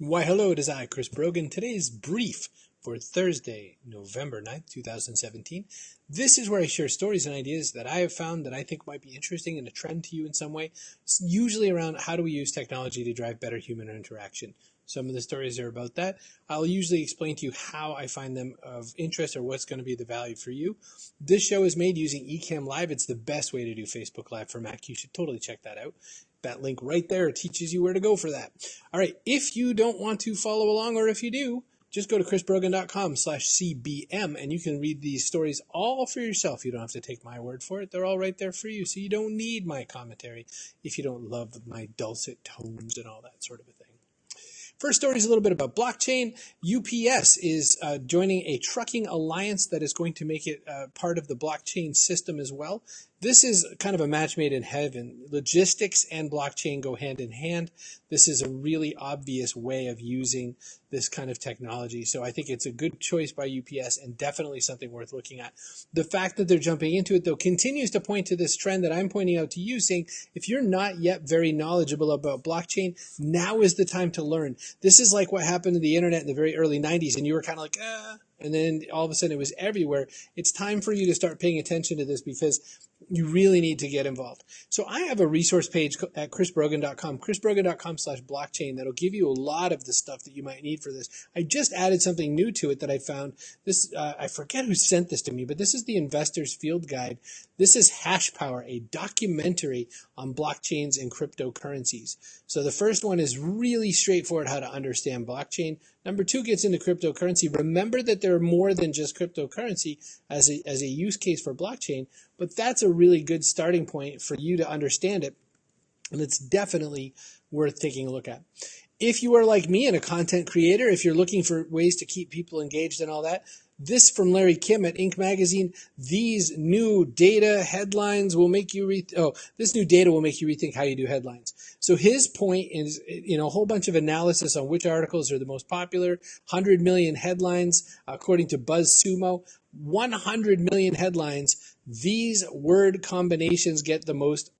Why, hello, it is I, Chris Brogan. Today's brief for Thursday, November 9th, 2017. This is where I share stories and ideas that I have found that I think might be interesting and a trend to you in some way. It's usually around how do we use technology to drive better human interaction. Some of the stories are about that. I'll usually explain to you how I find them of interest or what's going to be the value for you. This show is made using Ecamm Live. It's the best way to do Facebook Live for Mac. You should totally check that out. That link right there teaches you where to go for that. All right, if you don't want to follow along, or if you do, just go to chrisbrogan.com/cbm and you can read these stories all for yourself. You don't have to take my word for it. They're all right there for you, so you don't need my commentary if you don't love my dulcet tones and all that sort of a thing. First story is a little bit about blockchain. UPS is joining a trucking alliance that is going to make it part of the blockchain system as well. This is kind of a match made in heaven. Logistics and blockchain go hand in hand. This is a really obvious way of using this kind of technology. So I think it's a good choice by UPS and definitely something worth looking at. The fact that they're jumping into it, though, continues to point to this trend that I'm pointing out to you, saying if you're not yet very knowledgeable about blockchain, now is the time to learn. This is like what happened to the internet in the very early 90s, and you were kind of like, and then all of a sudden it was everywhere. It's time for you to start paying attention to this because you really need to get involved. So I have a resource page at chrisbrogan.com, chrisbrogan.com/blockchain, that'll give you a lot of the stuff that you might need for this. I just added something new to it that I found. This I forget who sent this to me, but this is the Investor's Field Guide. This is Hash Power, a documentary on blockchains and cryptocurrencies. So the first one is really straightforward, how to understand blockchain. Number two gets into cryptocurrency. Remember that there are more than just cryptocurrency as a use case for blockchain, but that's a really good starting point for you to understand it, and it's definitely worth taking a look at. If you are like me and a content creator, if you're looking for ways to keep people engaged and all that, this from Larry Kim at Inc. Magazine, these new data headlines will make you this new data will make you rethink how you do headlines. So his point is, a whole bunch of analysis on which articles are the most popular, 100 million headlines, according to BuzzSumo, 100 million headlines. These word combinations get the most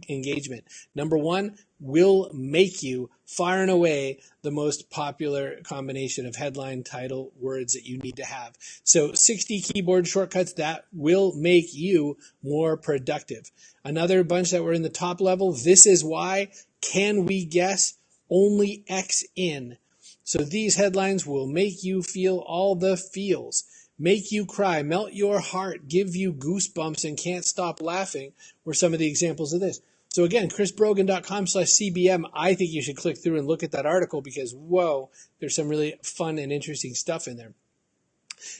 engagement. Number one will make you far and away the most popular combination of headline, title, words that you need to have. So 60 keyboard shortcuts that will make you more productive. Another bunch that were in the top level, this is why, can we guess, only X in. So these headlines will make you feel all the feels. Make you cry, melt your heart, give you goosebumps and can't stop laughing were some of the examples of this. So again, chrisbrogan.com/cbm, I think you should click through and look at that article because, whoa, there's some really fun and interesting stuff in there.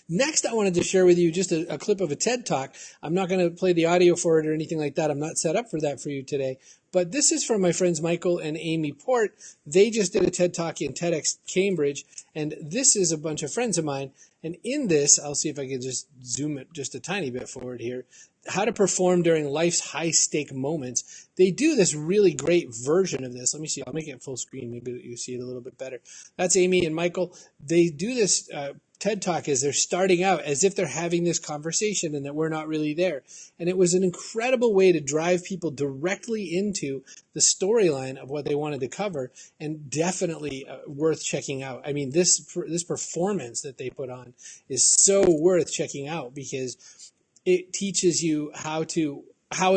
Next, I wanted to share with you just a clip of a TED Talk. I'm not going to play the audio for it or anything like that. I'm not set up for that for you today. But this is from my friends Michael and Amy Port. They just did a TED Talk in TEDx Cambridge, and this is a bunch of friends of mine. And in this, I'll see if I can just zoom it just a tiny bit forward here, how to perform during life's high-stake moments. They do this really great version of this. Let me see. I'll make it full screen. Maybe you see it a little bit better. That's Amy and Michael. They do this TED Talk as they're starting out, as if they're having this conversation and that we're not really there. And it was an incredible way to drive people directly into the storyline of what they wanted to cover, and definitely worth checking out. I mean, this performance that they put on is so worth checking out because it teaches you how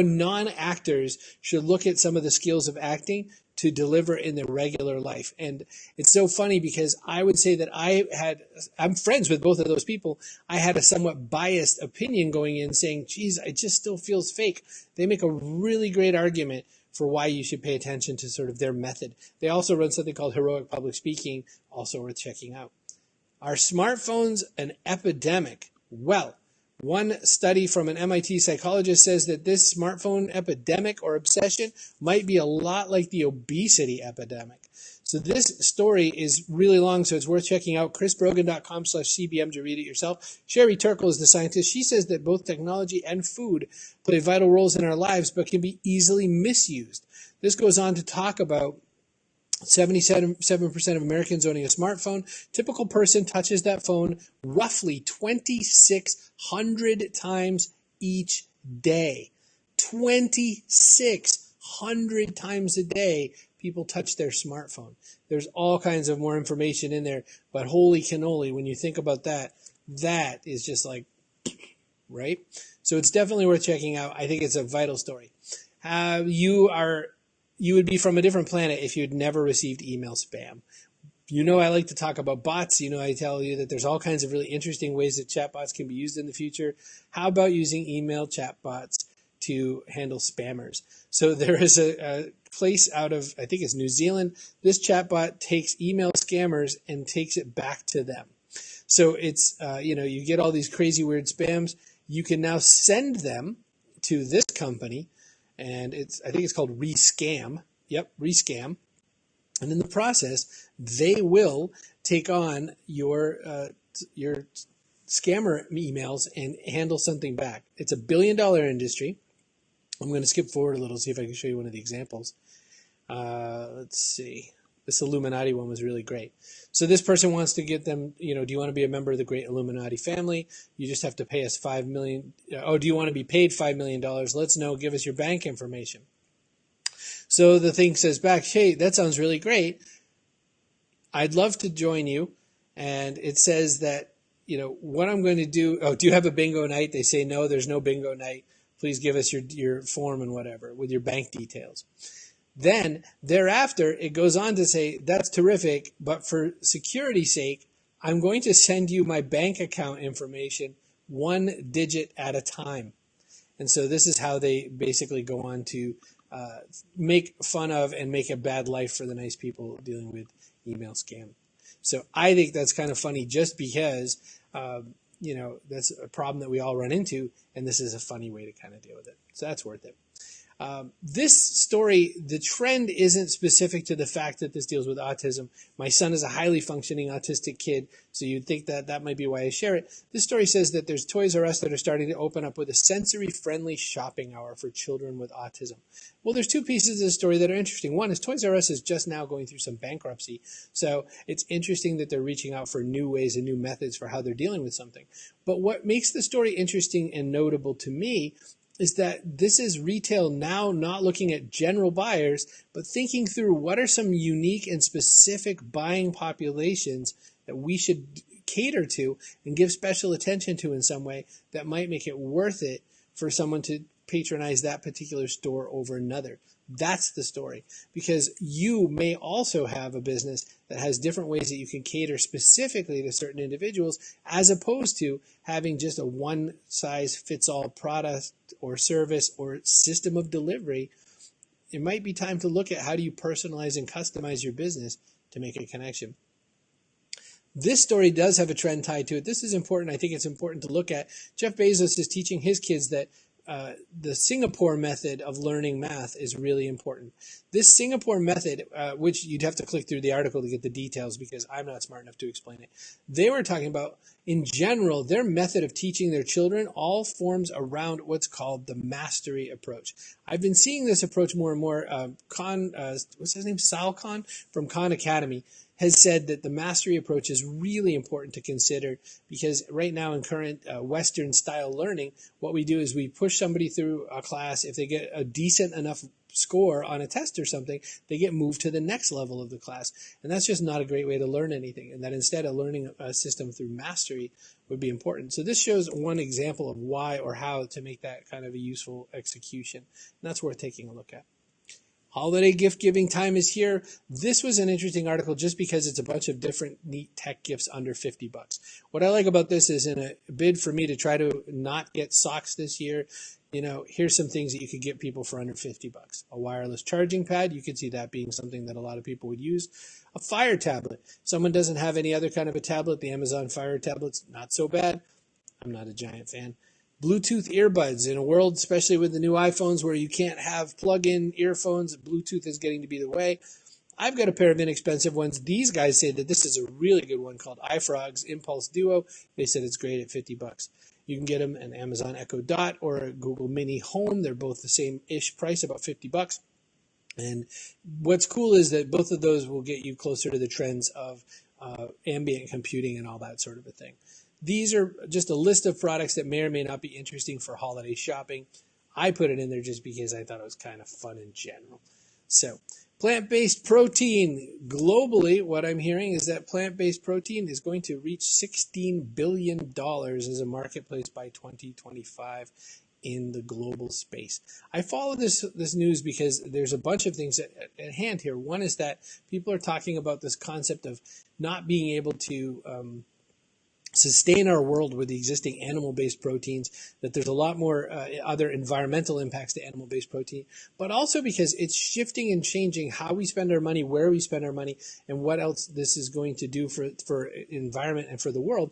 non-actors should look at some of the skills of acting to deliver in their regular life. And it's so funny because I would say that I'm friends with both of those people. I had a somewhat biased opinion going in saying, geez, it just still feels fake. They make a really great argument for why you should pay attention to sort of their method. They also run something called Heroic Public Speaking, also worth checking out. Are smartphones an epidemic? Well, one study from an MIT psychologist says that this smartphone epidemic or obsession might be a lot like the obesity epidemic. So this story is really long, so it's worth checking out. chrisbrogan.com/cbm to read it yourself. Sherry Turkle is the scientist. She says that both technology and food play vital roles in our lives, but can be easily misused. This goes on to talk about 77% of Americans owning a smartphone. Typical person touches that phone roughly 2,600 times each day. 2,600 times a day people touch their smartphone. There's all kinds of more information in there, but holy cannoli, when you think about that, that is just like, right? So it's definitely worth checking out. I think it's a vital story. You would be from a different planet if you'd never received email spam. You know I like to talk about bots. You know I tell you that there's all kinds of really interesting ways that chatbots can be used in the future. How about using email chatbots to handle spammers? So there is a place out of, I think it's New Zealand. This chatbot takes email scammers and takes it back to them. So it's, you get all these crazy weird spams. You can now send them to this company, and I think it's called Rescam. Yep, Rescam. And in the process, they will take on your scammer emails and handle something back. It's $1 billion industry. I'm going to skip forward a little, see if I can show you one of the examples. Let's see. This Illuminati one was really great. So this person wants to get them, do you want to be a member of the great Illuminati family? You just have to pay us $5 million. Oh, do you want to be paid $5 million? Let's know. Give us your bank information. So the thing says back, hey, that sounds really great. I'd love to join you. And it says that, what I'm going to do. Oh, do you have a bingo night? They say, no, there's no bingo night. Please give us your form and whatever with your bank details. Then thereafter, it goes on to say, that's terrific, but for security's sake, I'm going to send you my bank account information 1 digit at a time. And so this is how they basically go on to make fun of and make a bad life for the nice people dealing with email scam. So I think that's kind of funny just because, that's a problem that we all run into, and this is a funny way to kind of deal with it. So that's worth it. This story, the trend isn't specific to the fact that this deals with autism. My son is a highly functioning autistic kid, so you'd think that might be why I share it. This story says that there's Toys R Us that are starting to open up with a sensory-friendly shopping hour for children with autism. Well, there's two pieces of the story that are interesting. One is Toys R Us is just now going through some bankruptcy, so it's interesting that they're reaching out for new ways and new methods for how they're dealing with something. But what makes the story interesting and notable to me is that this is retail now not looking at general buyers, but thinking through what are some unique and specific buying populations that we should cater to and give special attention to in some way that might make it worth it for someone to patronize that particular store over another. That's the story, because you may also have a business that has different ways that you can cater specifically to certain individuals, as opposed to having just a one-size-fits-all product or service or system of delivery. It might be time to look at how do you personalize and customize your business to make a connection. This story does have a trend tied to it. This is important. I think it's important to look at. Jeff Bezos is teaching his kids that the Singapore method of learning math is really important. This Singapore method, which you'd have to click through the article to get the details because I'm not smart enough to explain it. They were talking about, in general, their method of teaching their children all forms around what's called the mastery approach. I've been seeing this approach more and more. What's his name? Sal Khan from Khan Academy has said that the mastery approach is really important to consider, because right now in current Western style learning, what we do is we push somebody through a class. If they get a decent enough score on a test or something, they get moved to the next level of the class. And that's just not a great way to learn anything. And that instead a learning system through mastery would be important. So this shows one example of why or how to make that kind of a useful execution. And that's worth taking a look at. Holiday gift giving time is here. This was an interesting article just because it's a bunch of different neat tech gifts under $50. What I like about this is, in a bid for me to try to not get socks this year, here's some things that you could get people for under $50. A wireless charging pad, you could see that being something that a lot of people would use. A Fire tablet. Someone doesn't have any other kind of a tablet. The Amazon Fire tablet's not so bad. I'm not a giant fan. Bluetooth earbuds. In a world, especially with the new iPhones, where you can't have plug-in earphones, Bluetooth is getting to be the way. I've got a pair of inexpensive ones. These guys say that this is a really good one called iFrog's Impulse Duo. They said it's great at $50. You can get them an Amazon Echo Dot or a Google Mini Home. They're both the same-ish price, about $50. And what's cool is that both of those will get you closer to the trends of ambient computing and all that sort of a thing. These are just a list of products that may or may not be interesting for holiday shopping. I put it in there just because I thought it was kind of fun in general. So Plant-based protein. Globally, what I'm hearing is that plant-based protein is going to reach $16 billion as a marketplace by 2025 in the global space. I follow this news because there's a bunch of things at hand here. One is that people are talking about this concept of not being able to sustain our world with the existing animal-based proteins, that there's a lot more other environmental impacts to animal-based protein, but also because it's shifting and changing how we spend our money, where we spend our money, and what else this is going to do for environment and for the world.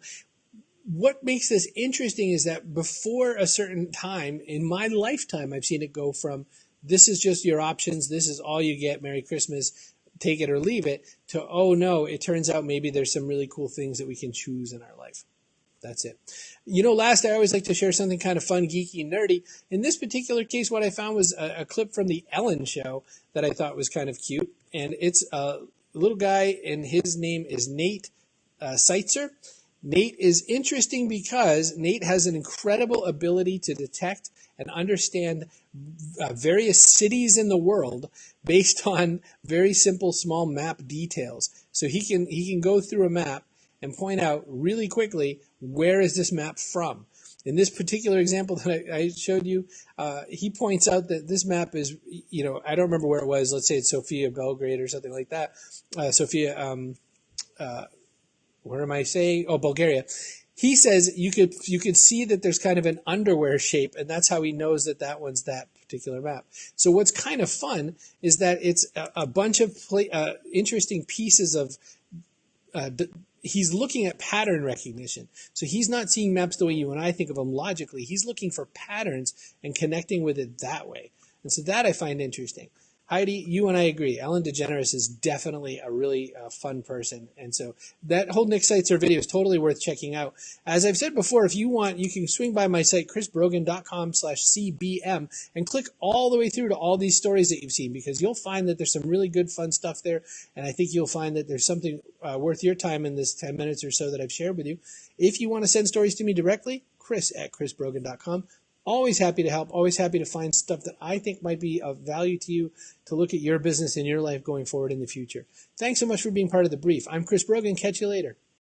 What makes this interesting is that before a certain time in my lifetime, I've seen it go from this is just your options, this is all you get, Merry Christmas, take it or leave it, to, oh no, it turns out maybe there's some really cool things that we can choose in our life. That's it. You know, last, I always like to share something kind of fun, geeky, nerdy. In this particular case, what I found was a clip from the Ellen show that I thought was kind of cute. And it's a little guy, and his name is Nate Seitzer. Nate is interesting because Nate has an incredible ability to detect and understand various cities in the world based on very simple small map details. So he can go through a map and point out really quickly, where is this map from? In this particular example that I showed you, he points out that this map is, you know, I don't remember where it was. Let's say it's Sofia, Belgrade, or something like that. Where am I saying? Oh, Bulgaria. He says you could see that there's kind of an underwear shape, and that's how he knows that that one's that particular map. So what's kind of fun is that it's a bunch of interesting pieces of he's looking at pattern recognition. So he's not seeing maps the way you and I think of them logically. He's looking for patterns and connecting with it that way. And so that I find interesting. Heidi, you and I agree. Ellen DeGeneres is definitely a really fun person. And so that whole Nick Seitzer video is totally worth checking out. As I've said before, if you want, you can swing by my site, chrisbrogan.com/CBM, and click all the way through to all these stories that you've seen, because you'll find that there's some really good, fun stuff there. And I think you'll find that there's something worth your time in this 10 minutes or so that I've shared with you. If you want to send stories to me directly, chris@chrisbrogan.com. Always happy to help, always happy to find stuff that I think might be of value to you to look at your business and your life going forward in the future. Thanks so much for being part of the brief. I'm Chris Brogan. Catch you later.